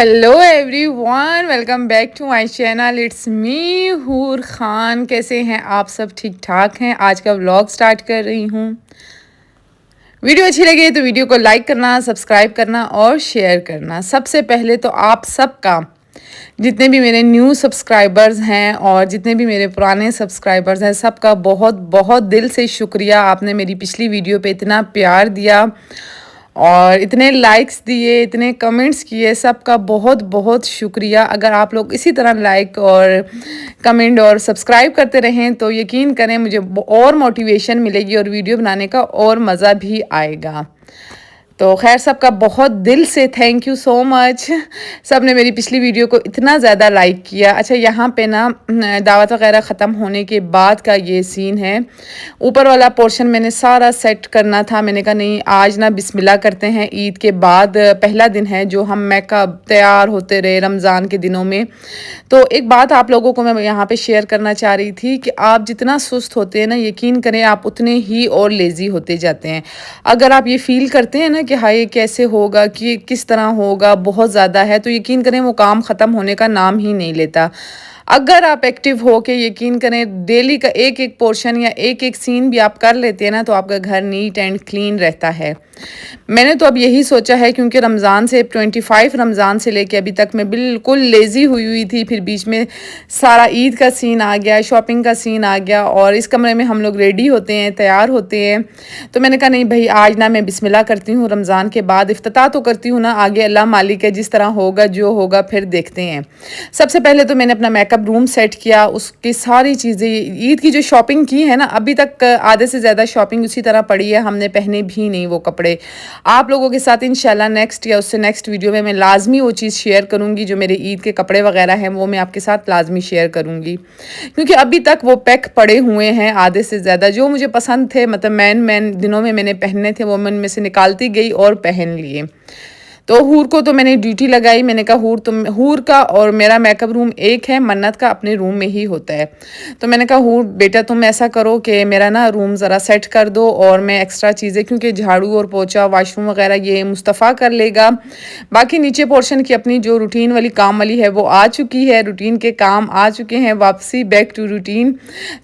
Hello everyone, welcome back to my channel. It's me Hoor Khan. कैसे हैं आप सब? ठीक ठाक हैं। आज का व्लॉग स्टार्ट कर रही हूँ। वीडियो अच्छी लगे तो वीडियो को लाइक करना, सब्सक्राइब करना और शेयर करना। सबसे पहले तो आप सबका, जितने भी मेरे न्यू सब्सक्राइबर्स हैं और जितने भी मेरे पुराने सब्सक्राइबर्स हैं, सबका बहुत बहुत दिल से शुक्रिया। आपने मेरी पिछली वीडियो पे इतना प्यार दिया और इतने लाइक्स दिए, इतने कमेंट्स किए, सबका बहुत बहुत शुक्रिया। अगर आप लोग इसी तरह लाइक और कमेंट और सब्सक्राइब करते रहें तो यकीन करें मुझे और मोटिवेशन मिलेगी और वीडियो बनाने का और मज़ा भी आएगा। तो खैर, सबका बहुत दिल से थैंक यू सो मच। सब ने मेरी पिछली वीडियो को इतना ज़्यादा लाइक किया। अच्छा, यहाँ पे ना दावत वगैरह ख़त्म होने के बाद का ये सीन है। ऊपर वाला पोर्शन मैंने सारा सेट करना था। मैंने कहा नहीं, आज ना बिस्मिल्लाह करते हैं। ईद के बाद पहला दिन है जो हम मेकअप तैयार होते रहे रमज़ान के दिनों में। तो एक बात आप लोगों को मैं यहाँ पे शेयर करना चाह रही थी कि आप जितना सुस्त होते हैं ना, यकीन करें आप उतने ही और लेज़ी होते जाते हैं। अगर आप ये फील करते हैं ना कि हाय कैसे होगा, कि किस तरह होगा, बहुत ज़्यादा है, तो यकीन करें वो काम ख़त्म होने का नाम ही नहीं लेता। अगर आप एक्टिव हो के यकीन करें डेली का एक एक पोर्शन या एक एक सीन भी आप कर लेते हैं ना, तो आपका घर नीट एंड क्लीन रहता है। मैंने तो अब यही सोचा है, क्योंकि रमज़ान से 25 रमज़ान से लेके अभी तक मैं बिल्कुल लेज़ी हुई थी। फिर बीच में सारा ईद का सीन आ गया, शॉपिंग का सीन आ गया और इस कमरे में हम लोग रेडी होते हैं, तैयार होते हैं। तो मैंने कहा नहीं भाई, आज ना मैं बिस्मिल्लाह करती हूँ। रमज़ान के बाद इफ्तिताह तो करती हूँ ना, आगे अल्लाह मालिक है, जिस तरह होगा जो होगा फिर देखते हैं। सबसे पहले तो मैंने अपना मेकअप रूम सेट किया, उसकी सारी चीज़ें, ईद की जो शॉपिंग की है ना, अभी तक आधे से ज़्यादा शॉपिंग उसी तरह पड़ी है, हमने पहने भी नहीं वो कपड़े। आप लोगों के साथ इंशाल्लाह नेक्स्ट या उससे नेक्स्ट वीडियो में मैं लाजमी वो चीज़ शेयर करूँगी। जो मेरे ईद के कपड़े वगैरह हैं वो मैं आपके साथ लाजमी शेयर करूँगी, क्योंकि अभी तक वो पैक पड़े हुए हैं आधे से ज़्यादा। जो मुझे पसंद थे, मतलब मैन दिनों में मैंने पहनने थे, वो मैं उनमें से निकालती गई और पहन लिए। तो हूर को तो मैंने ड्यूटी लगाई। मैंने कहा हूर का और मेरा मेकअप रूम एक है, मन्नत का अपने रूम में ही होता है। तो मैंने कहा हूर बेटा, तुम ऐसा करो कि मेरा ना रूम ज़रा सेट कर दो और मैं एक्स्ट्रा चीज़ें, क्योंकि झाड़ू और पोछा वाशरूम वगैरह ये मुस्तफ़ा कर लेगा। बाकी नीचे पोर्शन की अपनी जो रूटीन वाली काम वाली है वो आ चुकी है, रूटीन के काम आ चुके हैं, वापसी बैक टू रूटीन।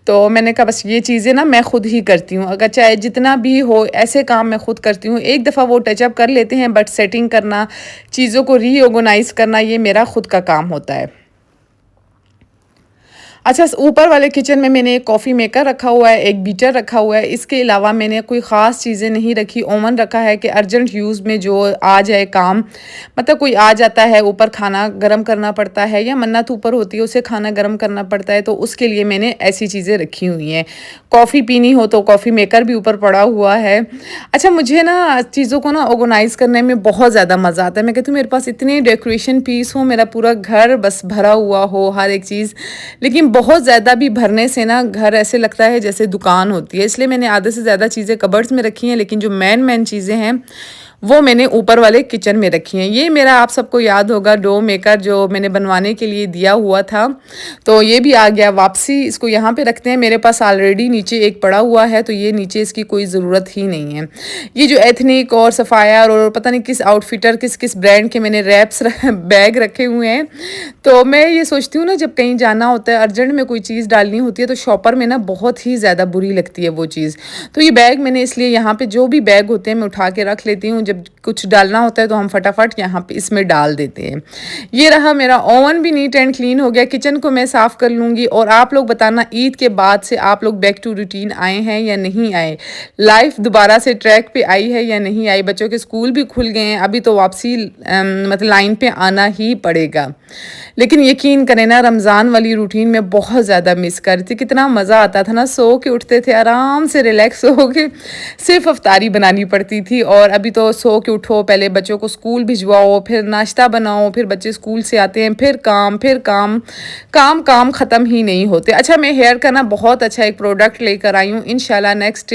तो मैंने कहा बस ये चीज़ें ना मैं खुद ही करती हूँ, अगर चाहे जितना भी हो ऐसे काम मैं खुद करती हूँ। एक दफ़ा वो टचअप कर लेते हैं, बट सेटिंग करना, चीज़ों को रीऑर्गेनाइज करना, ये मेरा खुद का काम होता है। अच्छा, ऊपर वाले किचन में मैंने एक कॉफ़ी मेकर रखा हुआ है, एक बीटर रखा हुआ है। इसके अलावा मैंने कोई ख़ास चीज़ें नहीं रखी। ओवन रखा है कि अर्जेंट यूज़ में जो आ जाए काम, मतलब कोई आ जाता है, ऊपर खाना गर्म करना पड़ता है या मन्नत ऊपर होती है उसे खाना गर्म करना पड़ता है, तो उसके लिए मैंने ऐसी चीज़ें रखी हुई हैं। कॉफ़ी पीनी हो तो कॉफ़ी मेकर भी ऊपर पड़ा हुआ है। अच्छा, मुझे ना चीज़ों को ना ऑर्गेनाइज़ करने में बहुत ज़्यादा मज़ा आता है। मैं कहती हूँ मेरे पास इतनी डेकोरेशन पीस हो, मेरा पूरा घर बस भरा हुआ हो हर एक चीज़, लेकिन बहुत ज़्यादा भी भरने से ना घर ऐसे लगता है जैसे दुकान होती है। इसलिए मैंने आधे से ज़्यादा चीज़ें कबर्ड्स में रखी हैं, लेकिन जो मेन चीज़ें हैं वो मैंने ऊपर वाले किचन में रखी हैं। ये मेरा, आप सबको याद होगा, डो मेकर जो मैंने बनवाने के लिए दिया हुआ था, तो ये भी आ गया वापसी। इसको यहाँ पे रखते हैं। मेरे पास ऑलरेडी नीचे एक पड़ा हुआ है, तो ये नीचे इसकी कोई ज़रूरत ही नहीं है। ये जो एथनिक और सफ़ायर और पता नहीं किस आउटफिटर, किस किस ब्रांड के मैंने रैप्स बैग रखे हुए हैं। तो मैं ये सोचती हूँ ना, जब कहीं जाना होता है, अर्जेंट में कोई चीज़ डालनी होती है, तो शॉपर में ना बहुत ही ज़्यादा बुरी लगती है वो चीज़। तो ये बैग मैंने इसलिए यहाँ पे जो भी बैग होते हैं मैं उठा के रख लेती हूँ। जब कुछ डालना होता है तो हम फटाफट यहाँ पे इसमें डाल देते हैं। ये रहा मेरा ओवन भी नीट एंड क्लीन हो गया। किचन को मैं साफ़ कर लूँगी। और आप लोग बताना, ईद के बाद से आप लोग बैक टू रूटीन आए हैं या नहीं आए, लाइफ दोबारा से ट्रैक पे आई है या नहीं आई। बच्चों के स्कूल भी खुल गए हैं, अभी तो वापसी मतलब लाइन पे आना ही पड़ेगा। लेकिन यकीन करें ना, रमज़ान वाली रूटीन में बहुत ज़्यादा मिस कर रही थी। कितना मज़ा आता था ना, सो के उठते थे आराम से, रिलैक्स हो के, सिर्फ अफ्तारी बनानी पड़ती थी। और अभी तो सो के उठो, पहले बच्चों को स्कूल भिजवाओ, फिर नाश्ता बनाओ, फिर बच्चे स्कूल से आते हैं, फिर काम, काम काम ख़त्म ही नहीं होते। अच्छा, मैं हेयर का ना बहुत अच्छा एक प्रोडक्ट लेकर आई हूँ। इंशाल्लाह नेक्स्ट,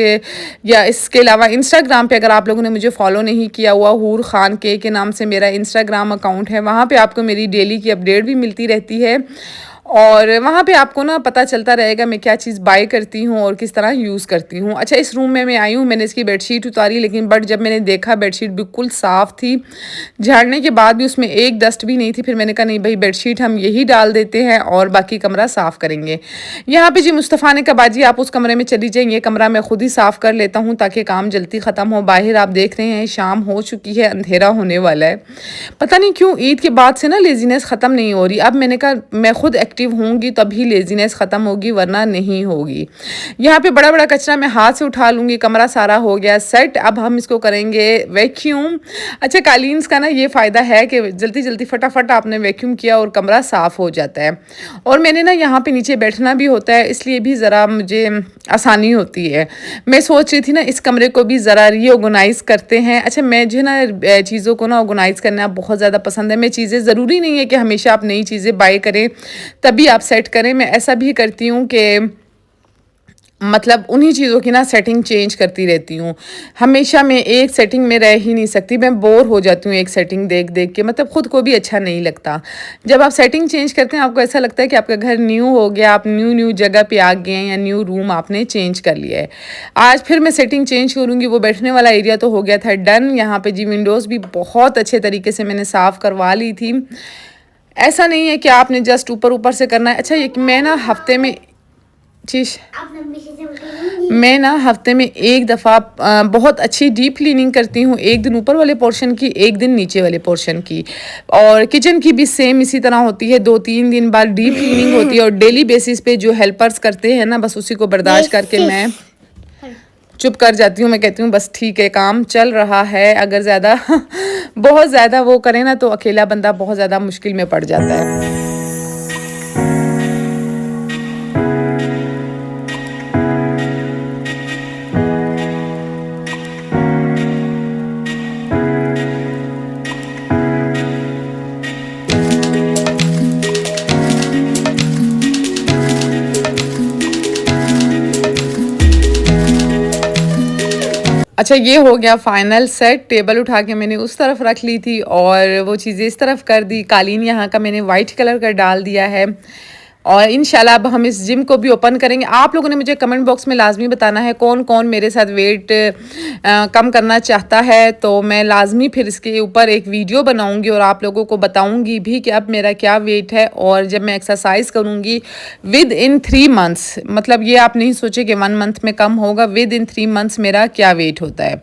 या इसके अलावा इंस्टाग्राम पे अगर आप लोगों ने मुझे फॉलो नहीं किया हुआ, हूर खान के नाम से मेरा इंस्टाग्राम अकाउंट है, वहाँ पे आपको मेरी डेली की अपडेट भी मिलती रहती है। और वहाँ पे आपको ना पता चलता रहेगा मैं क्या चीज़ बाय करती हूँ और किस तरह यूज़ करती हूँ। अच्छा, इस रूम में मैं आई हूँ, मैंने इसकी बेडशीट उतारी, लेकिन बट जब मैंने देखा बेडशीट बिल्कुल साफ़ थी, झाड़ने के बाद भी उसमें एक डस्ट भी नहीं थी। फिर मैंने कहा नहीं भाई, बेडशीट हम यही डाल देते हैं और बाकी कमरा साफ़ करेंगे। यहाँ पे जी मुस्तफ़ा ने कहा बाजी आप उस कमरे में चली जाएँ, ये कमरा मैं खुद ही साफ़ कर लेता हूँ ताकि काम जल्दी ख़त्म हो। बाहर आप देख रहे हैं शाम हो चुकी है, अंधेरा होने वाला है। पता नहीं क्यों ईद के बाद से ना लेज़ीनेस ख़त्म नहीं हो रही। अब मैंने कहा मैं खुद एक्टिव होंगी तभी लेज़ीनेस ख़त्म होगी, वरना नहीं होगी। यहाँ पे बड़ा बड़ा कचरा मैं हाथ से उठा लूँगी। कमरा सारा हो गया सेट, अब हम इसको करेंगे वैक्यूम। अच्छा, कालीन्स का ना ये फ़ायदा है कि जल्दी जल्दी फटाफट आपने वैक्यूम किया और कमरा साफ़ हो जाता है। और मैंने ना यहाँ पे नीचे बैठना भी होता है, इसलिए भी ज़रा मुझे आसानी होती है। मैं सोच रही थी ना इस कमरे को भी ज़रा रीऑर्गेनाइज़ करते हैं। अच्छा, मैं जो है ना चीज़ों को ना ऑर्गेनाइज़ करना बहुत ज़्यादा पसंद है। मैं चीज़ें ज़रूरी नहीं है कि हमेशा आप नई चीज़ें बाय करें तभी आप सेट करें। मैं ऐसा भी करती हूँ कि मतलब उन्हीं चीज़ों की ना सेटिंग चेंज करती रहती हूँ। हमेशा मैं एक सेटिंग में रह ही नहीं सकती, मैं बोर हो जाती हूँ एक सेटिंग देख देख के, मतलब खुद को भी अच्छा नहीं लगता। जब आप सेटिंग चेंज करते हैं आपको ऐसा लगता है कि आपका घर न्यू हो गया, आप न्यू जगह पे आ गए हैं या न्यू रूम आपने चेंज कर लिया है। आज फिर मैं सेटिंग चेंज करूँगी। वो बैठने वाला एरिया तो हो गया था डन। यहाँ पर जी विंडोज़ भी बहुत अच्छे तरीके से मैंने साफ़ करवा ली थी। ऐसा नहीं है कि आपने जस्ट ऊपर ऊपर से करना है। अच्छा, ये मैं ना हफ्ते में एक दफ़ा बहुत अच्छी डीप क्लीनिंग करती हूँ। एक दिन ऊपर वाले पोर्शन की, एक दिन नीचे वाले पोर्शन की। और किचन की भी सेम इसी तरह होती है, 2-3 दिन बाद डीप क्लीनिंग होती है। और डेली बेसिस पे जो हेल्पर्स करते हैं ना, बस उसी को बर्दाश्त करके मैं चुप कर जाती हूँ। मैं कहती हूँ बस ठीक है, काम चल रहा है। अगर ज़्यादा बहुत ज़्यादा वो करें ना तो अकेला बंदा बहुत ज़्यादा मुश्किल में पड़ जाता है। अच्छा, ये हो गया फाइनल सेट। टेबल उठा के मैंने उस तरफ रख ली थी और वो चीज़ें इस तरफ कर दी। कालीन यहाँ का मैंने वाइट कलर का डाल दिया है। और इंशाल्लाह अब हम इस जिम को भी ओपन करेंगे। आप लोगों ने मुझे कमेंट बॉक्स में लाजमी बताना है कौन कौन मेरे साथ वेट कम करना चाहता है, तो मैं लाजमी फिर इसके ऊपर एक वीडियो बनाऊंगी और आप लोगों को बताऊंगी भी कि अब मेरा क्या वेट है। और जब मैं एक्सरसाइज करूंगी विद इन 3 मंथ्स, मतलब ये आप नहीं सोचे कि 1 मंथ में कम होगा, विद इन 3 मंथ्स मेरा क्या वेट होता है।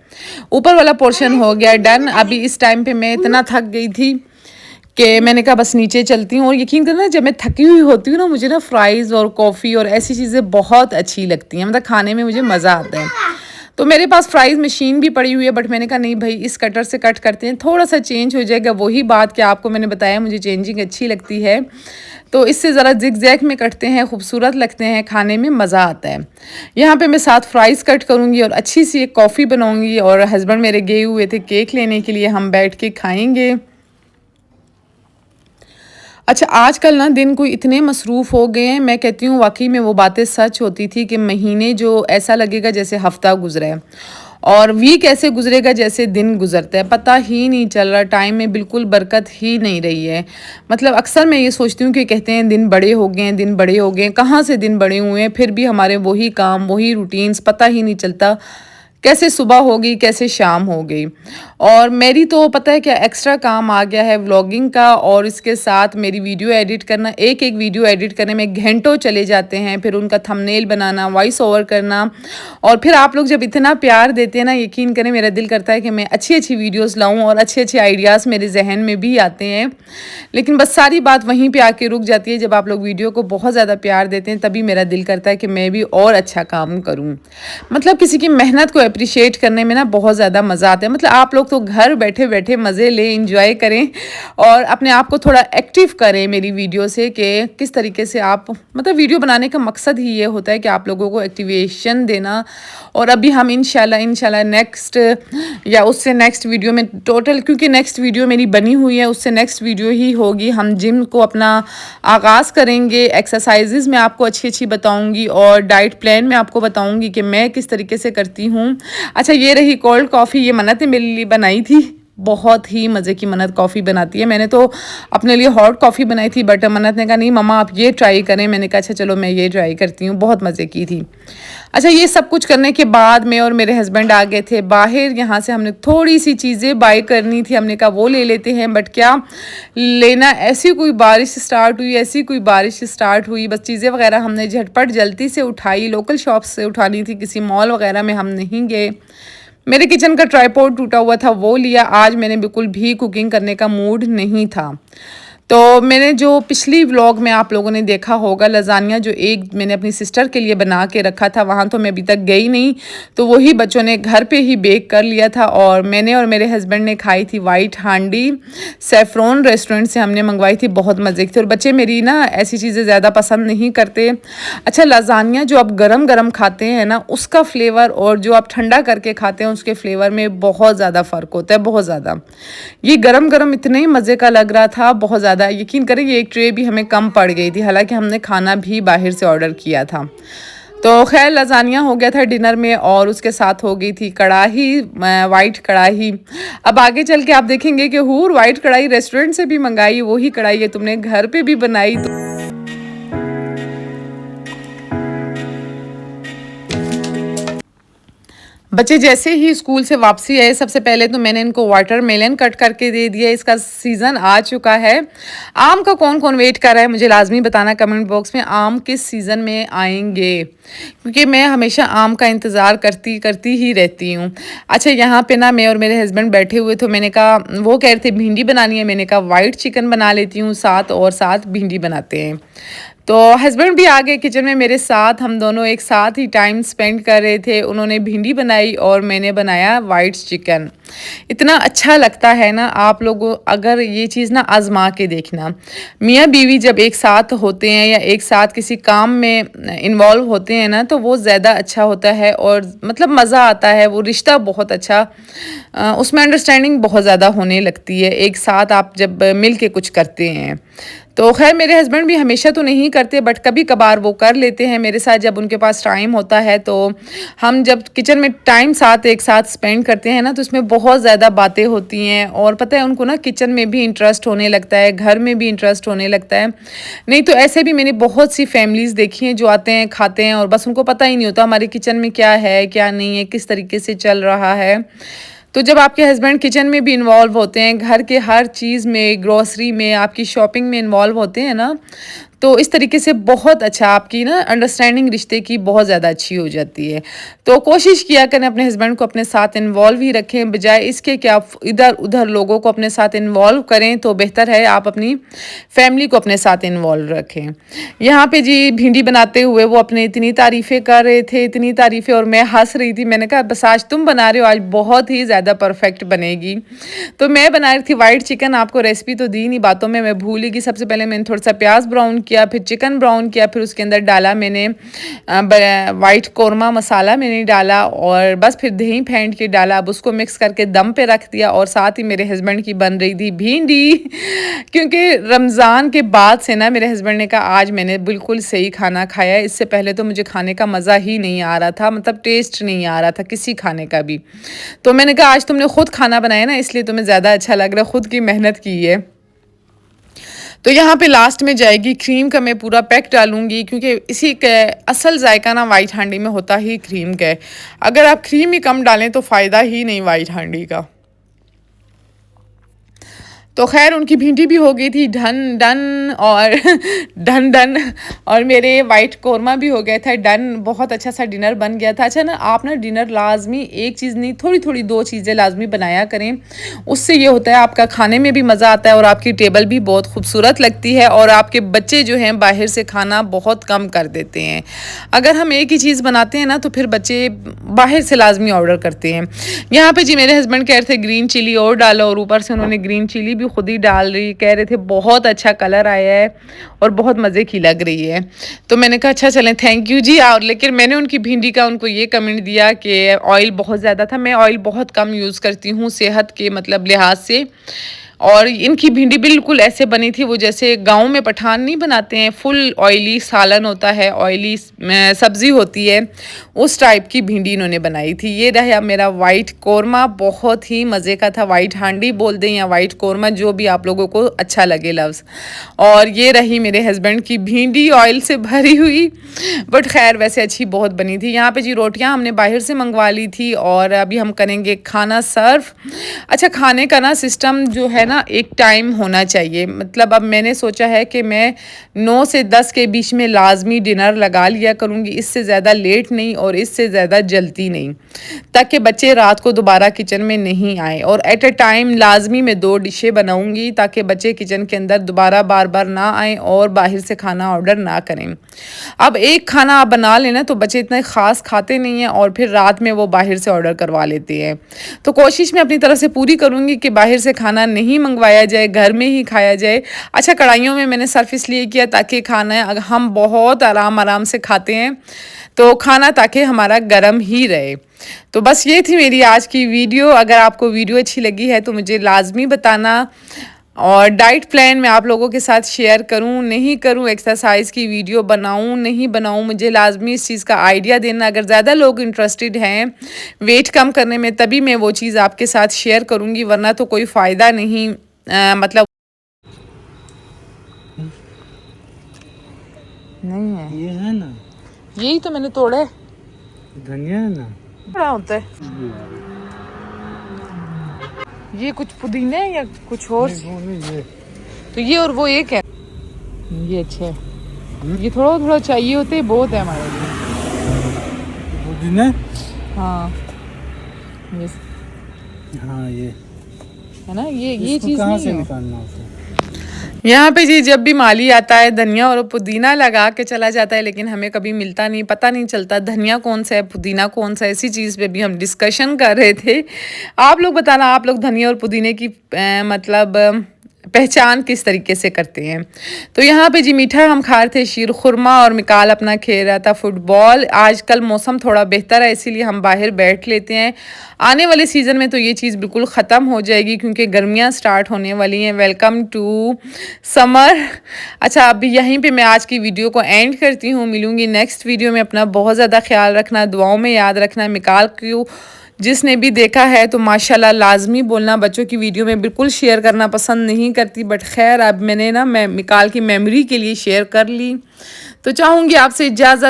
ऊपर वाला पोर्शन हो गया डन। अभी इस टाइम पे मैं इतना थक गई थी कि मैंने कहा बस नीचे चलती हूँ। और यकीन करना जब मैं थकी हुई होती हूँ ना, मुझे ना फ्राइज़ और कॉफ़ी और ऐसी चीज़ें बहुत अच्छी लगती हैं, मतलब खाने में मुझे मज़ा आता है। तो मेरे पास फ्राइज़ मशीन भी पड़ी हुई है, बट मैंने कहा नहीं भाई, इस कटर से कट करते हैं, थोड़ा सा चेंज हो जाएगा। वही बात कि आपको मैंने बताया मुझे चेंजिंग अच्छी लगती है, तो इससे ज़रा जिग-जैग में कटते हैं, खूबसूरत लगते हैं, खाने में मज़ा आता है। यहाँ पे मैं 7 फ्राइज़ कट करूँगी और अच्छी सी एक कॉफ़ी बनाऊँगी। और हस्बैंड मेरे गए हुए थे केक लेने के लिए, हम बैठ के खाएँगे। अच्छा, आजकल ना दिन कोई इतने मसरूफ़ हो गए हैं, मैं कहती हूँ वाक़ई में वो बातें सच होती थी कि महीने जो ऐसा लगेगा जैसे हफ़्ता गुज़रा है और वीक ऐसे गुज़रेगा जैसे दिन गुज़रता है, पता ही नहीं चल रहा। टाइम में बिल्कुल बरकत ही नहीं रही है। मतलब अक्सर मैं ये सोचती हूँ कि कहते हैं दिन बड़े हो गए हैं, दिन बड़े हो गए हैं। कहाँ से दिन बड़े हुए हैं, फिर भी हमारे वही काम, वही रूटीन्स, पता ही नहीं चलता कैसे सुबह हो गई, कैसे शाम हो गई। और मेरी तो पता है क्या एक्स्ट्रा काम आ गया है व्लॉगिंग का, और इसके साथ मेरी वीडियो एडिट करना। एक एक वीडियो एडिट करने में घंटों चले जाते हैं, फिर उनका थंबनेल बनाना, वॉइस ओवर करना। और फिर आप लोग जब इतना प्यार देते हैं ना, यकीन करें मेरा दिल करता है कि मैं अच्छी अच्छी वीडियोज़ लाऊँ और अच्छे अच्छे आइडियाज़ मेरे जहन में भी आते हैं। लेकिन बस सारी बात वहीं पर आके रुक जाती है। जब आप लोग वीडियो को बहुत ज़्यादा प्यार देते हैं तभी मेरा दिल करता है कि मैं भी और अच्छा काम करूँ। मतलब किसी की मेहनत को अप्रिशिएट करने में ना बहुत ज़्यादा मज़ा आता है। मतलब आप लोग तो घर बैठे बैठे मज़े लें, इंजॉय करें और अपने आप को थोड़ा एक्टिव करें मेरी वीडियो से कि किस तरीके से आप, मतलब वीडियो बनाने का मकसद ही ये होता है कि आप लोगों को एक्टिवेशन देना। और अभी हम इंशाल्लाह नेक्स्ट या उससे नेक्स्ट वीडियो में टोटल, क्योंकि नेक्स्ट वीडियो मेरी बनी हुई है, उससे नेक्स्ट वीडियो ही होगी, हम जिम को अपना आगाज़ करेंगे। एक्सरसाइजेज़ मैं आपको अच्छी अच्छी बताऊँगी और डाइट प्लान में आपको बताऊँगी कि मैं किस तरीके से करती हूँ। अच्छा, ये रही कोल्ड कॉफ़ी, ये मन्नत ने मेरे लिए बनाई थी। बहुत ही मज़े की मन्नत कॉफ़ी बनाती है। मैंने तो अपने लिए हॉट कॉफ़ी बनाई थी, बट मन्नत ने कहा नहीं मम्मा आप ये ट्राई करें। मैंने कहा अच्छा चलो मैं ये ट्राई करती हूँ, बहुत मज़े की थी। अच्छा, ये सब कुछ करने के बाद मैं और मेरे हस्बैंड आ गए थे बाहर। यहाँ से हमने थोड़ी सी चीज़ें बाय करनी थी, हमने कहा वो ले लेते हैं, बट क्या लेना, ऐसी कोई बारिश स्टार्ट हुई, ऐसी कोई बारिश स्टार्ट हुई, बस चीज़ें वगैरह हमने झटपट जल्दी से उठाई। लोकल शॉप से उठानी थी, किसी मॉल वगैरह में हम नहीं गए। मेरे किचन का ट्राइपॉड टूटा हुआ था, वो लिया। आज मैंने बिल्कुल भी कुकिंग करने का मूड नहीं था। तो मैंने जो पिछली व्लॉग में आप लोगों ने देखा होगा लज़ानिया, जो एक मैंने अपनी सिस्टर के लिए बना के रखा था, वहाँ तो मैं अभी तक गई नहीं, तो वही बच्चों ने घर पे ही बेक कर लिया था। और मैंने और मेरे हस्बैंड ने खाई थी वाइट हांडी, सेफ्रॉन रेस्टोरेंट से हमने मंगवाई थी, बहुत मज़े की थी। और बच्चे मेरी ना ऐसी चीज़ें ज़्यादा पसंद नहीं करते। अच्छा, लज़ानिया जो आप गरम गरम खाते हैं ना, उसका फ्लेवर और जो आप ठंडा करके खाते हैं उसके फ्लेवर में बहुत ज़्यादा फ़र्क होता है, बहुत ज़्यादा। ये गरम गरम इतने ही मज़े का लग रहा था, बहुत ज़्यादा। यकीन करें ये एक ट्रे भी हमें कम पड़ गई थी, हालांकि हमने खाना भी बाहर से ऑर्डर किया था। तो खैर लज़ानिया हो गया था डिनर में, और उसके साथ हो गई थी कढ़ाई, वाइट कढ़ाई। अब आगे चल के आप देखेंगे कि हूर वाइट कढ़ाई रेस्टोरेंट से भी मंगाई, वही कढ़ाई है तुमने घर पे भी बनाई। तो बच्चे जैसे ही स्कूल से वापसी आए, सबसे पहले तो मैंने इनको वाटरमेलन कट करके दे दिया। इसका सीज़न आ चुका है। आम का कौन कौन वेट कर रहा है मुझे लाजमी बताना कमेंट बॉक्स में, आम किस सीज़न में आएंगे, क्योंकि मैं हमेशा आम का इंतज़ार करती करती ही रहती हूँ। अच्छा, यहाँ पे ना मैं और मेरे हस्बैंड बैठे हुए, तो मैंने कहा, वो कह रहे थे भिंडी बनानी है, मैंने कहा वाइट चिकन बना लेती हूँ साथ, और साथ भिंडी बनाते हैं। तो हस्बैंड भी आ गए किचन में मेरे साथ, हम दोनों एक साथ ही टाइम स्पेंड कर रहे थे। उन्होंने भिंडी बनाई और मैंने बनाया वाइट चिकन। इतना अच्छा लगता है ना, आप लोगों अगर ये चीज़ ना आजमा के देखना। मियाँ बीवी जब एक साथ होते हैं या एक साथ किसी काम में इन्वॉल्व होते हैं ना, तो वो ज़्यादा अच्छा होता है, और मतलब मज़ा आता है, वो रिश्ता बहुत अच्छा, उसमें अंडरस्टैंडिंग बहुत ज़्यादा होने लगती है एक साथ आप जब मिल के कुछ करते हैं। तो खैर मेरे हस्बैंड भी हमेशा तो नहीं करते, बट कभी कभार वो कर लेते हैं मेरे साथ जब उनके पास टाइम होता है। तो हम जब किचन में टाइम साथ एक साथ स्पेंड करते हैं ना, तो उसमें बहुत ज़्यादा बातें होती हैं, और पता है उनको ना किचन में भी इंटरेस्ट होने लगता है, घर में भी इंटरेस्ट होने लगता है। नहीं तो ऐसे भी मैंने बहुत सी फैमिलीज़ देखी हैं जो आते हैं, खाते हैं, और बस उनको पता ही नहीं होता हमारे किचन में क्या है क्या नहीं है, किस तरीके से चल रहा है। तो जब आपके हस्बैंड किचन में भी इन्वॉल्व होते हैं, घर के हर चीज़ में, ग्रोसरी में, आपकी शॉपिंग में इन्वॉल्व होते हैं ना, तो इस तरीके से बहुत अच्छा आपकी ना अंडरस्टैंडिंग रिश्ते की बहुत ज़्यादा अच्छी हो जाती है। तो कोशिश किया करें अपने हस्बैंड को अपने साथ इन्वॉल्व ही रखें, बजाय इसके कि आप इधर उधर लोगों को अपने साथ इन्वॉल्व करें। तो बेहतर है आप अपनी फैमिली को अपने साथ इन्वॉल्व रखें। यहाँ पे जी भिंडी बनाते हुए वो अपने इतनी तारीफ़ें कर रहे थे, इतनी तारीफ़ें, और मैं हंस रही थी। मैंने कहा बस आज तुम बना रहे हो, आज बहुत ही ज़्यादा परफेक्ट बनेगी। तो मैं बना रही थी वाइट चिकन, आपको रेसिपी तो दी नहीं, बातों में मैं भूल गई। सबसे पहले मैंने थोड़ा सा प्याज ब्राउन किया, फिर चिकन ब्राउन किया, फिर उसके अंदर डाला मैंने वाइट कौरमा मसाला मैंने डाला, और बस फिर दही फेंट के डाला। अब उसको मिक्स करके दम पे रख दिया, और साथ ही मेरे हस्बैंड की बन रही थी भिंडी क्योंकि रमज़ान के बाद से ना मेरे हस्बैंड ने कहा आज मैंने बिल्कुल सही खाना खाया है। इससे पहले तो मुझे खाने का मज़ा ही नहीं आ रहा था, मतलब टेस्ट नहीं आ रहा था किसी खाने का भी। तो मैंने कहा आज तुमने खुद खाना बनाया ना, इसलिए तुम्हें ज़्यादा अच्छा लग रहा है, खुद की मेहनत की है। तो यहाँ पे लास्ट में जाएगी क्रीम का, मैं पूरा पैक डालूंगी, क्योंकि इसी का असल जायका ना वाइट हांडी में होता ही क्रीम का है। अगर आप क्रीम ही कम डालें तो फ़ायदा ही नहीं वाइट हांडी का। तो खैर उनकी भिंडी भी हो गई थी डन डन, और डन डन, और मेरे वाइट कौरमा भी हो गया था डन। बहुत अच्छा सा डिनर बन गया था। अच्छा ना, आप ना डिनर लाजमी एक चीज़ नहीं, थोड़ी थोड़ी दो चीज़ें लाजमी बनाया करें। उससे ये होता है आपका खाने में भी मज़ा आता है, और आपकी टेबल भी बहुत खूबसूरत लगती है, और आपके बच्चे जो हैं बाहर से खाना बहुत कम कर देते हैं। अगर हम एक ही चीज़ बनाते हैं ना, तो फिर बच्चे बाहर से लाजमी ऑर्डर करते हैं। यहाँ पे जी मेरे हस्बैंड कह रहे थे ग्रीन चिली और डालो, और ऊपर से उन्होंने ग्रीन चिली भी खुद ही डाल रही, कह रहे थे बहुत अच्छा कलर आया है और बहुत मज़े की लग रही है। तो मैंने कहा अच्छा चलें, थैंक यू जी। और लेकिन मैंने उनकी भिंडी का उनको ये कमेंट दिया कि ऑयल बहुत ज़्यादा था। मैं ऑयल बहुत कम यूज़ करती हूँ सेहत के मतलब लिहाज से, और इनकी भिंडी बिल्कुल ऐसे बनी थी, वो जैसे गांव में पठान नहीं बनाते हैं, फुल ऑयली सालन होता है, ऑयली सब्ज़ी होती है, उस टाइप की भिंडी इन्होंने बनाई थी। ये रहा मेरा वाइट कौरमा, बहुत ही मज़े का था। वाइट हांडी बोल दें या वाइट कौरमा, जो भी आप लोगों को अच्छा लगे लफ्ज़। और ये रही मेरे हस्बैंड की भिंडी, ऑयल से भरी हुई, बट खैर वैसे अच्छी बहुत बनी थी। यहाँ पे जी रोटियाँ हमने बाहर से मंगवा ली थी और अभी हम करेंगे खाना सर्व। अच्छा, खाने का ना सिस्टम जो है ना, एक टाइम होना चाहिए। मतलब अब मैंने सोचा है कि मैं 9 से 10 के बीच में लाजमी डिनर लगा लिया करूँगी, इससे ज़्यादा लेट नहीं और इससे ज़्यादा जल्दी नहीं, ताकि बच्चे रात को दोबारा किचन में नहीं आए। और एट अ टाइम लाजमी मैं 2 डिशें बनाऊँगी, ताकि बच्चे किचन के अंदर दोबारा बार बार ना आएँ और बाहर से खाना ऑर्डर ना करें। अब एक खाना आप बना लेना तो बच्चे इतने ख़ास खाते नहीं हैं और फिर रात में वो बाहर से ऑर्डर करवा लेते हैं। तो कोशिश मैं अपनी तरफ से पूरी करूँगी कि बाहर से खाना नहीं मंगवाया जाए, घर में ही खाया जाए। अच्छा, कढ़ाइयों में मैंने सर्फ इसलिए किया ताकि खाना हम बहुत आराम से खाते हैं, तो खाना ताकि हमारा गर्म ही रहे। तो बस ये थी मेरी आज की वीडियो। अगर आपको वीडियो अच्छी लगी है तो मुझे लाजमी बताना, और डाइट प्लान मैं आप लोगों के साथ शेयर करूं नहीं करूं, एक्सरसाइज की वीडियो बनाऊं नहीं बनाऊं, मुझे लाजमी इस चीज़ का आइडिया देना। अगर ज़्यादा लोग इंटरेस्टेड हैं वेट कम करने में, तभी मैं वो चीज़ आपके साथ शेयर करूंगी, वरना तो कोई फ़ायदा नहीं। मतलब नहीं है, ये है ना, यही तो मैंने तोड़ा है। धनिया है ना, क्या होता है ये? कुछ पुदीना है या कुछ और? वो नहीं ये। तो ये और वो एक है, ये अच्छा है। ये थोड़ा थोड़ा चाहिए होते हैं, बहुत है हमारे लिए। पुदीना? हाँ ये हाँ ये है ना, ये चीज़ कहाँ नहीं से है। निकालना होता है? यहाँ पे जी जब भी माली आता है धनिया और पुदीना लगा के चला जाता है, लेकिन हमें कभी मिलता नहीं, पता नहीं चलता धनिया कौन सा है पुदीना कौन सा है। इसी चीज़ पे भी हम डिस्कशन कर रहे थे। आप लोग बताना, आप लोग धनिया और पुदीने की मतलब पहचान किस तरीके से करते हैं। तो यहाँ पे जी मीठा हम खा रहे थे शीर खुरमा, और मिकाल अपना खेल रहा था फुटबॉल। आजकल मौसम थोड़ा बेहतर है, इसीलिए हम बाहर बैठ लेते हैं। आने वाले सीज़न में तो ये चीज़ बिल्कुल ख़त्म हो जाएगी, क्योंकि गर्मियाँ स्टार्ट होने वाली हैं। Welcome to summer. अच्छा, अभी यहीं पे मैं आज की वीडियो को एंड करती हूँ। मिलूँगी नेक्स्ट वीडियो में। अपना बहुत ज़्यादा ख्याल रखना, दुआओं में याद रखना। मिकाल को जिसने भी देखा है तो माशाल्लाह लाजमी बोलना। बच्चों की वीडियो में बिल्कुल शेयर करना पसंद नहीं करती, बट खैर अब मैंने ना मैं मिकाल की मेमोरी के लिए शेयर कर ली। तो चाहूँगी आपसे इजाज़त।